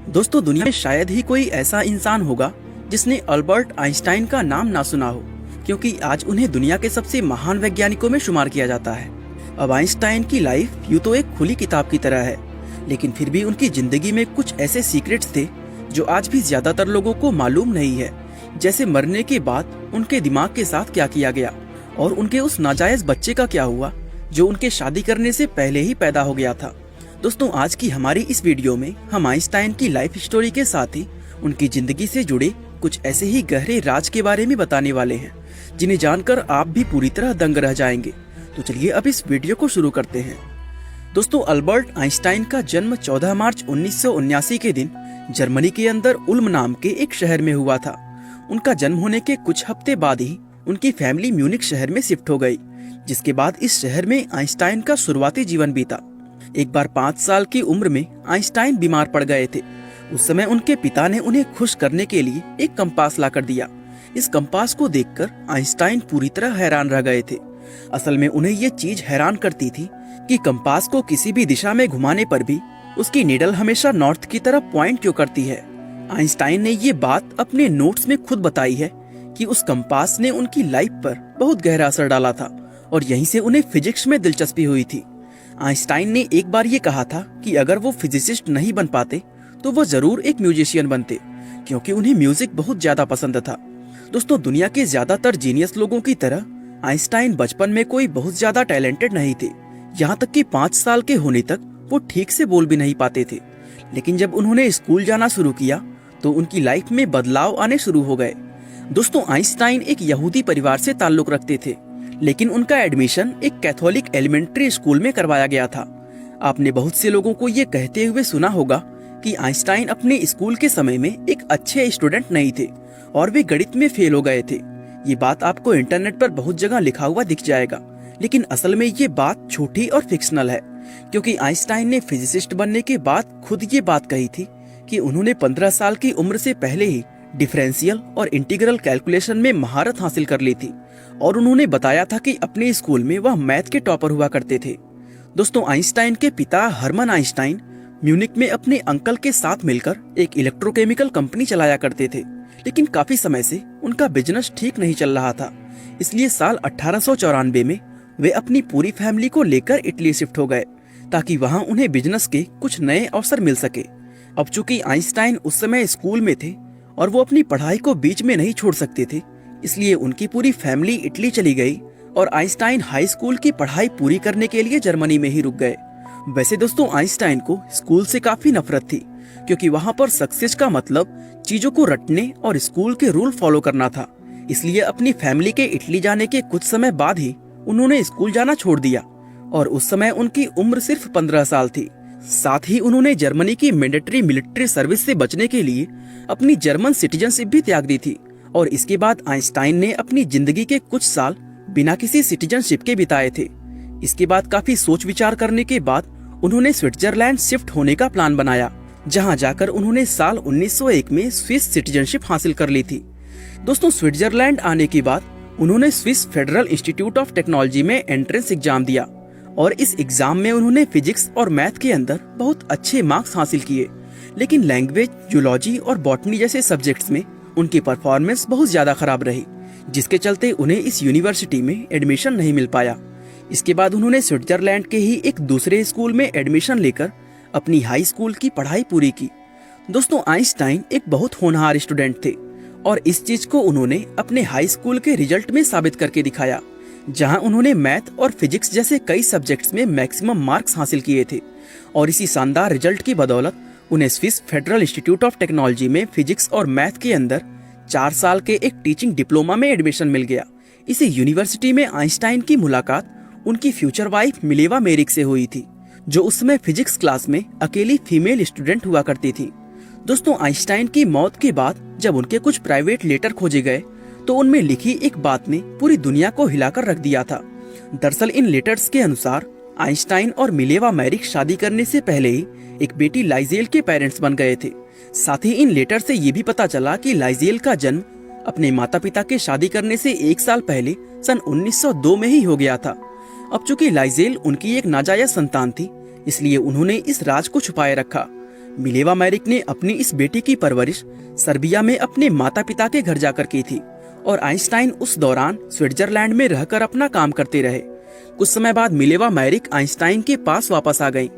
दोस्तों, दुनिया में शायद ही कोई ऐसा इंसान होगा जिसने अल्बर्ट आइंस्टाइन का नाम ना सुना हो, क्योंकि आज उन्हें दुनिया के सबसे महान वैज्ञानिकों में शुमार किया जाता है। अब आइंस्टाइन की लाइफ यूं तो एक खुली किताब की तरह है, लेकिन फिर भी उनकी जिंदगी में कुछ ऐसे सीक्रेट्स थे जो आज भी ज्यादातर लोगों को मालूम नहीं है। जैसे मरने के बाद उनके दिमाग के साथ क्या किया गया और उनके उस नाजायज बच्चे का क्या हुआ जो उनके शादी करने से पहले ही पैदा हो गया था। दोस्तों, आज की हमारी इस वीडियो में हम आइंस्टाइन की लाइफ स्टोरी के साथ ही उनकी जिंदगी से जुड़े कुछ ऐसे ही गहरे राज के बारे में बताने वाले हैं, जिन्हें जानकर आप भी पूरी तरह दंग रह जाएंगे। तो चलिए अब इस वीडियो को शुरू करते हैं। दोस्तों, अल्बर्ट आइंस्टाइन का जन्म 14 मार्च 1979 के दिन जर्मनी के अंदर उल्म नाम के एक शहर में हुआ था। उनका जन्म होने के कुछ हफ्ते बाद ही उनकी फैमिली म्यूनिक शहर में शिफ्ट हो गई, जिसके बाद इस शहर में आइंस्टाइन का शुरुआती जीवन बीता। एक बार 5 साल की उम्र में आइंस्टाइन बीमार पड़ गए थे। उस समय उनके पिता ने उन्हें खुश करने के लिए एक कंपास लाकर दिया। इस कंपास को देखकर आइंस्टाइन पूरी तरह हैरान रह गए थे। असल में उन्हें ये चीज हैरान करती थी कि कंपास को किसी भी दिशा में घुमाने पर भी उसकी नीडल हमेशा नॉर्थ की तरफ पॉइंट क्यों करती है। आइंस्टाइन ने ये बात अपने नोट्स में खुद बताई है कि उस कंपास ने उनकी लाइफ पर बहुत गहरा असर डाला था और यहीं से उन्हें फिजिक्स में दिलचस्पी हुई थी। आइंस्टाइन ने एक बार ये कहा था कि अगर वो फिजिसिस्ट नहीं बन पाते तो वो जरूर एक म्यूजिशियन बनते, क्योंकि उन्हें म्यूजिक बहुत ज्यादा पसंद था। दोस्तों, दुनिया के ज्यादातर जीनियस लोगों की तरह आइंस्टाइन बचपन में कोई बहुत ज्यादा टैलेंटेड नहीं थे। यहाँ तक कि 5 साल के होने तक वो ठीक से बोल भी नहीं पाते थे। लेकिन जब उन्होंने स्कूल जाना शुरू किया तो उनकी लाइफ में बदलाव आने शुरू हो गए। दोस्तों, आइंस्टाइन एक यहूदी परिवार से ताल्लुक रखते थे, लेकिन उनका एडमिशन एक कैथोलिक एलिमेंट्री स्कूल में करवाया गया था। आपने बहुत से लोगों को ये कहते हुए सुना होगा कि आइंस्टाइन अपने स्कूल के समय में एक अच्छे स्टूडेंट नहीं थे और वे गणित में फेल हो गए थे। ये बात आपको इंटरनेट पर बहुत जगह लिखा हुआ दिख जाएगा, लेकिन असल में ये बात झूठी और फिक्शनल है, क्योंकि आइंस्टाइन ने फिजिसिस्ट बनने के बाद खुद ये बात कही थी कि उन्होंने 15 साल की उम्र से पहले ही डिफरेंशियल और इंटीग्रल कैलकुलेशन में महारत हासिल कर ली थी, और उन्होंने बताया था कि अपने स्कूल में वह मैथ के टॉपर हुआ करते थे। दोस्तों, आइंस्टाइन के पिता हरमन आइंस्टाइन म्यूनिक में अपने अंकल के साथ मिलकर एक इलेक्ट्रोकेमिकल कंपनी चलाया करते थे, लेकिन काफी समय से उनका बिजनेस ठीक नहीं चल रहा था। इसलिए साल 1894 में वे अपनी पूरी फैमिली को लेकर इटली शिफ्ट हो गए, ताकि वहां उन्हें बिजनेस के कुछ नए अवसर मिल सके। अब चूंकि आइंस्टाइन उस समय स्कूल में थे और वो अपनी पढ़ाई को बीच में नहीं छोड़ सकते थे, इसलिए उनकी पूरी फैमिली इटली चली गई और आइंस्टाइन हाई स्कूल की पढ़ाई पूरी करने के लिए जर्मनी में ही रुक गए। वैसे दोस्तों, आइंस्टाइन को स्कूल से काफी नफरत थी, क्योंकि वहाँ पर सक्सेस का मतलब चीजों को रटने और स्कूल के रूल फॉलो करना था। इसलिए अपनी फैमिली के इटली जाने के कुछ समय बाद ही उन्होंने स्कूल जाना छोड़ दिया, और उस समय उनकी उम्र सिर्फ 15 साल थी। साथ ही उन्होंने जर्मनी की मैंडेटरी मिलिट्री सर्विस से बचने के लिए अपनी जर्मन सिटीजनशिप भी त्याग दी थी। और इसके बाद आइंस्टाइन ने अपनी जिंदगी के कुछ साल बिना किसी सिटीजनशिप के बिताए थे। इसके बाद काफी सोच विचार करने के बाद उन्होंने स्विट्जरलैंड शिफ्ट होने का प्लान बनाया, जहां जाकर उन्होंने साल 1901 में स्विस सिटीजनशिप हासिल कर ली थी। दोस्तों, स्विट्जरलैंड आने के बाद उन्होंने Swiss federal institute of technology में एंट्रेंस एग्जाम दिया, और इस एग्जाम में उन्होंने फिजिक्स और मैथ के अंदर बहुत अच्छे मार्क्स हासिल किए। लेकिन लैंग्वेज, जूलॉजी और बॉटनी जैसे सब्जेक्ट्स में उनकी परफॉर्मेंस बहुत ज्यादा खराब रही, जिसके चलते उन्हें इस यूनिवर्सिटी में एडमिशन नहीं मिल पाया। इसके बाद उन्होंने स्विट्जरलैंड के ही एक दूसरे स्कूल में एडमिशन लेकर अपनी हाई स्कूल की पढ़ाई पूरी की। दोस्तों, आइंस्टाइन एक बहुत होनहार स्टूडेंट थे, और इस चीज को उन्होंने अपने हाई स्कूल के रिजल्ट में साबित करके दिखाया, जहां उन्होंने मैथ और फिजिक्स जैसे कई सब्जेक्ट्स में मैक्सिमम मार्क्स हासिल किए थे। और इसी शानदार रिजल्ट की बदौलत उन्हें Swiss federal institute of technology में फिजिक्स और मैथ के अंदर 4 साल के एक टीचिंग डिप्लोमा में एडमिशन मिल गया। इसी यूनिवर्सिटी में आइंस्टाइन की मुलाकात उनकी फ्यूचर वाइफ मिलेवा मेरिक से हुई थी, जो उस समय फिजिक्स क्लास में अकेली फीमेल स्टूडेंट हुआ करती थी। दोस्तों, आइंस्टाइन की मौत के बाद जब उनके कुछ प्राइवेट लेटर खोजे गए तो उनमें लिखी एक बात ने पूरी दुनिया को हिलाकर रख दिया था। दरअसल इन लेटर्स के अनुसार आइंस्टाइन और मिलेवा मेरिक शादी करने से पहले ही एक बेटी लाइजेल के पेरेंट्स बन गए थे। साथ ही इन लेटर से ये भी पता चला कि लाइजेल का जन्म अपने माता पिता के शादी करने से 1 साल पहले सन 1902 में ही हो गया था। अब चूंकि लाइजेल उनकी एक नाजायज संतान थी, इसलिए उन्होंने इस राज को छुपाए रखा। मिलेवा मैरिक ने अपनी इस बेटी की परवरिश सर्बिया में अपने माता पिता के घर जाकर की थी और आइंस्टाइन उस दौरान स्विट्जरलैंड में रहकर अपना काम करते रहे। कुछ समय बाद मिलेवा मैरिक आइंस्टाइन के पास वापस आ गईं,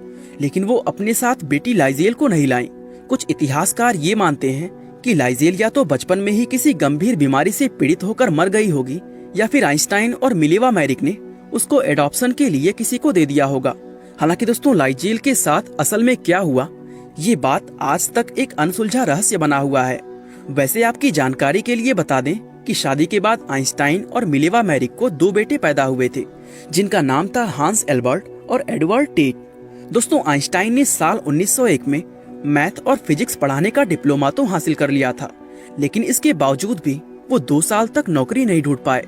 लेकिन वो अपने साथ बेटी लाइजेल को नहीं लाईं। कुछ इतिहासकार ये मानते हैं कि लाइजेल या तो बचपन में ही किसी गंभीर बीमारी से पीड़ित होकर मर गई होगी या फिर आइंस्टाइन और मिलेवा मैरिक ने उसको एडॉप्शन के लिए किसी को दे दिया होगा। हालांकि दोस्तों, लाइजेल के साथ असल में क्या हुआ, ये बात आज तक एक अनसुलझा रहस्य बना हुआ है। वैसे आपकी जानकारी के लिए बता दें कि शादी के बाद आइंस्टाइन और मिलेवा मैरिक को 2 बेटे पैदा हुए थे, जिनका नाम था हांस एल्बर्ट और एडवर्ड टेट। दोस्तों, आइंस्टाइन ने साल 1901 में मैथ और फिजिक्स पढ़ाने का डिप्लोमा तो हासिल कर लिया था, लेकिन इसके बावजूद भी वो 2 साल तक नौकरी नहीं ढूंढ पाए।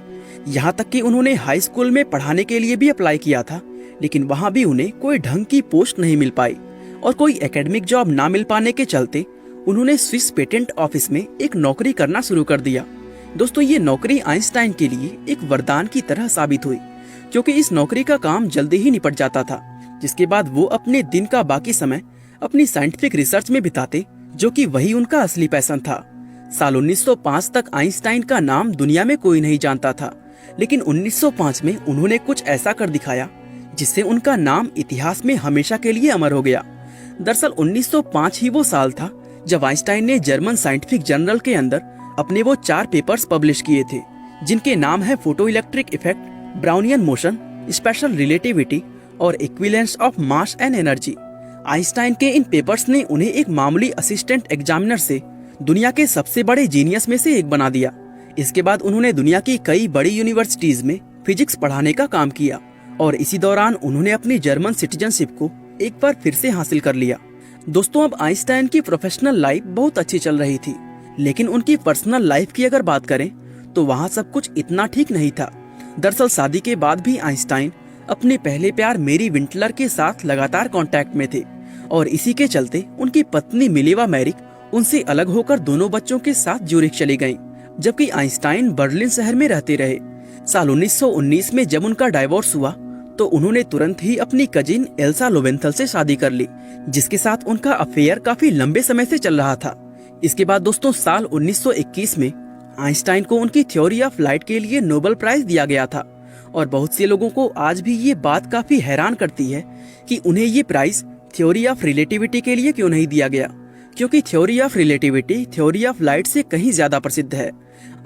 यहाँ तक कि उन्होंने हाई स्कूल में पढ़ाने के लिए भी अप्लाई किया था, लेकिन वहाँ भी उन्हें कोई ढंग की पोस्ट नहीं मिल पाई और कोई एकेडमिक जॉब ना मिल पाने के चलते उन्होंने स्विस पेटेंट ऑफिस में एक नौकरी करना शुरू कर दिया। दोस्तों, ये नौकरी आइंस्टाइन के लिए एक वरदान की तरह साबित हुई, क्योंकि इस नौकरी का काम जल्दी ही निपट जाता था, जिसके बाद वो अपने दिन का बाकी समय अपनी साइंटिफिक रिसर्च में बिताते, जो कि वही उनका असली पैशन था। साल 1905 तक आइंस्टाइन का नाम दुनिया में कोई नहीं जानता था, लेकिन 1905 में उन्होंने कुछ ऐसा कर दिखाया जिससे उनका नाम इतिहास में हमेशा के लिए अमर हो गया। दरअसल 1905 ही वो साल था जब आइंस्टाइन ने जर्मन साइंटिफिक जर्नल के अंदर अपने वो 4 पेपर्स पब्लिश किए थे, जिनके नाम है photo electric effect, Brownian motion, special relativity और equivalence of mass and energy. Einstein के इन पेपर्स ने उन्हें एक मामूली असिस्टेंट एग्जामिनर से दुनिया के सबसे बड़े जीनियस में से एक बना दिया। इसके बाद उन्होंने दुनिया की कई बड़ी यूनिवर्सिटीज में फिजिक्स पढ़ाने का काम किया और इसी दौरान उन्होंने अपनी जर्मन सिटीजनशिप को एक बार फिर से हासिल कर लिया। दोस्तों, अब आइंस्टाइन की प्रोफेशनल लाइफ बहुत अच्छी चल रही थी, लेकिन उनकी पर्सनल लाइफ की अगर बात करें तो वहाँ सब कुछ इतना ठीक नहीं था। दरअसल शादी के बाद भी आइंस्टाइन अपने पहले प्यार मेरी विंटलर के साथ लगातार कांटेक्ट में थे और इसी के चलते उनकी पत्नी मिलेवा मैरिक उनसे अलग होकर दोनों बच्चों के साथ ज्यूरिख चली गईं, जबकि आइंस्टाइन बर्लिन शहर में रहते रहे। साल 1919 में जब उनका डाइवोर्स हुआ तो उन्होंने तुरंत ही अपनी कजिन एल्सा लोवेंथल से शादी कर ली, जिसके साथ उनका अफेयर काफी लंबे समय से चल रहा था। इसके बाद दोस्तों, साल 1921 में आइंस्टाइन को उनकी थ्योरी ऑफ लाइट के लिए नोबेल प्राइज दिया गया था और बहुत से लोगों को आज भी ये बात काफी हैरान करती है कि उन्हें ये प्राइज थ्योरी ऑफ रिलेटिविटी के लिए क्यों नहीं दिया गया, क्योंकि theory of relativity theory of light से कहीं ज्यादा प्रसिद्ध है।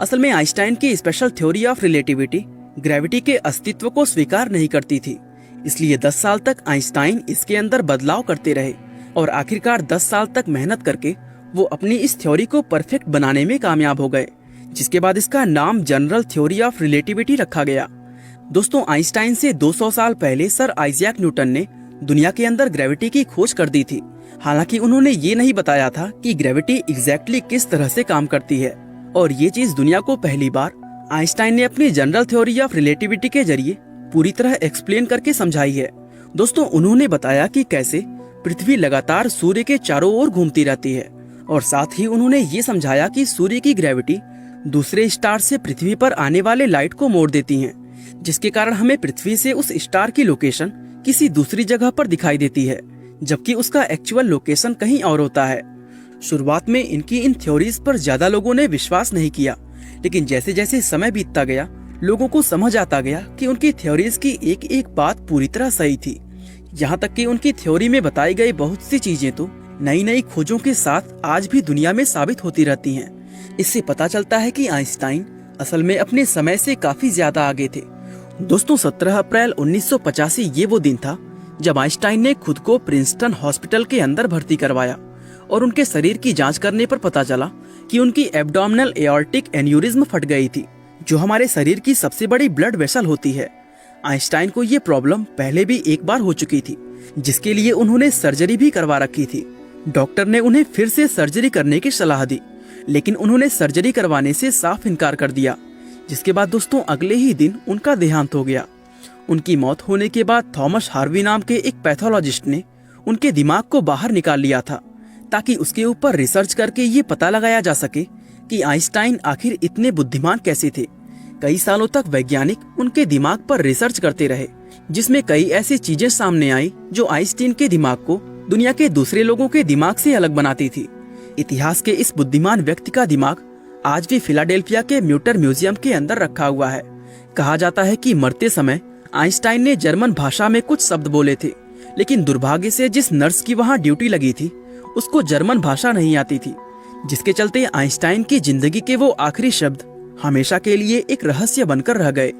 असल में आइंस्टाइन की special theory of relativity gravity के अस्तित्व को स्वीकार नहीं करती थी, इसलिए 10 साल तक आइंस्टाइन इसके अंदर बदलाव करते रहे और आखिरकार 10 साल तक मेहनत करके वो अपनी इस थ्योरी को परफेक्ट बनाने में कामयाब हो गए, जिसके बाद इसका नाम जनरल थ्योरी ऑफ रिलेटिविटी रखा गया। दोस्तों, आइंस्टाइन से 200 साल पहले सर आइजैक न्यूटन ने दुनिया के अंदर ग्रेविटी की खोज कर दी थी। हालांकि उन्होंने ये नहीं बताया था कि ग्रेविटी एग्जैक्टली किस तरह से काम करती है, और ये चीज दुनिया को पहली बार आइंस्टाइन ने अपनी जनरल थ्योरी ऑफ रिलेटिविटी के जरिए पूरी तरह एक्सप्लेन करके समझाई है। दोस्तों, उन्होंने बताया कि कैसे पृथ्वी लगातार सूर्य के चारों ओर घूमती रहती है, और साथ ही उन्होंने ये समझाया कि सूर्य की ग्रेविटी दूसरे स्टार से पृथ्वी पर आने वाले लाइट को मोड़ देती है, जिसके कारण हमें पृथ्वी से उस स्टार की लोकेशन किसी दूसरी जगह पर दिखाई देती है, जबकि उसका एक्चुअल लोकेशन कहीं और होता है। शुरुआत में इनकी इन थ्योरीज पर ज्यादा लोगों ने विश्वास नहीं किया, लेकिन जैसे जैसे समय बीतता गया लोगों को समझ आता गया कि उनकी थ्योरीज की एक एक बात पूरी तरह सही थी। यहाँ तक कि उनकी थ्योरी में बताई गई बहुत सी चीजें तो नई नई खोजों के साथ आज भी दुनिया में साबित होती रहती हैं। इससे पता चलता है कि आइंस्टाइन असल में अपने समय से काफी ज्यादा आगे थे। दोस्तों, 17 अप्रैल 1985 ये वो दिन था जब आइंस्टाइन ने खुद को प्रिंसटन हॉस्पिटल के अंदर भर्ती करवाया और उनके शरीर की जांच करने पर पता चला कि उनकी एब्डोमिनल एओर्टिक एन्यूरिज्म फट गई थी, जो हमारे शरीर की सबसे बड़ी ब्लड वेसल होती है। आइंस्टाइन को ये प्रॉब्लम पहले भी एक बार हो चुकी थी, जिसके लिए उन्होंने सर्जरी भी करवा रखी थी। डॉक्टर ने उन्हें फिर से सर्जरी करने की सलाह दी, लेकिन उन्होंने सर्जरी करवाने से साफ इनकार कर दिया, जिसके बाद दोस्तों अगले ही दिन उनका देहांत हो गया। उनकी मौत होने के बाद थॉमस हार्वी नाम के एक पैथोलॉजिस्ट ने उनके दिमाग को बाहर निकाल लिया था, ताकि उसके ऊपर रिसर्च करके ये पता लगाया जा सके कि आइंस्टाइन आखिर इतने बुद्धिमान कैसे थे। कई सालों तक वैज्ञानिक उनके दिमाग पर रिसर्च करते रहे, जिसमें कई ऐसी चीजें सामने आई जो आइंस्टाइन के दिमाग को दुनिया के दूसरे लोगों के दिमाग से अलग बनाती थी। इतिहास के इस बुद्धिमान व्यक्ति का दिमाग आज भी फिलाडेल्फिया के म्यूटर म्यूजियम के अंदर रखा हुआ है। कहा जाता है कि मरते समय आइंस्टाइन ने जर्मन भाषा में कुछ शब्द बोले थे, लेकिन दुर्भाग्य से जिस नर्स की वहां ड्यूटी लगी थी उसको जर्मन भाषा नहीं आती थी, जिसके चलते आइंस्टाइन की जिंदगी के वो आखिरी शब्द हमेशा के लिए एक रहस्य बनकर रह गए।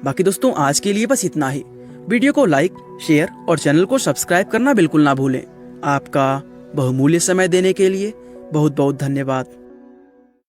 बाकी दोस्तों, आज के लिए बस इतना ही। वीडियो को लाइक, शेयर और चैनल को सब्सक्राइब करना बिल्कुल ना भूलें। आपका बहुमूल्य समय देने के लिए बहुत बहुत धन्यवाद।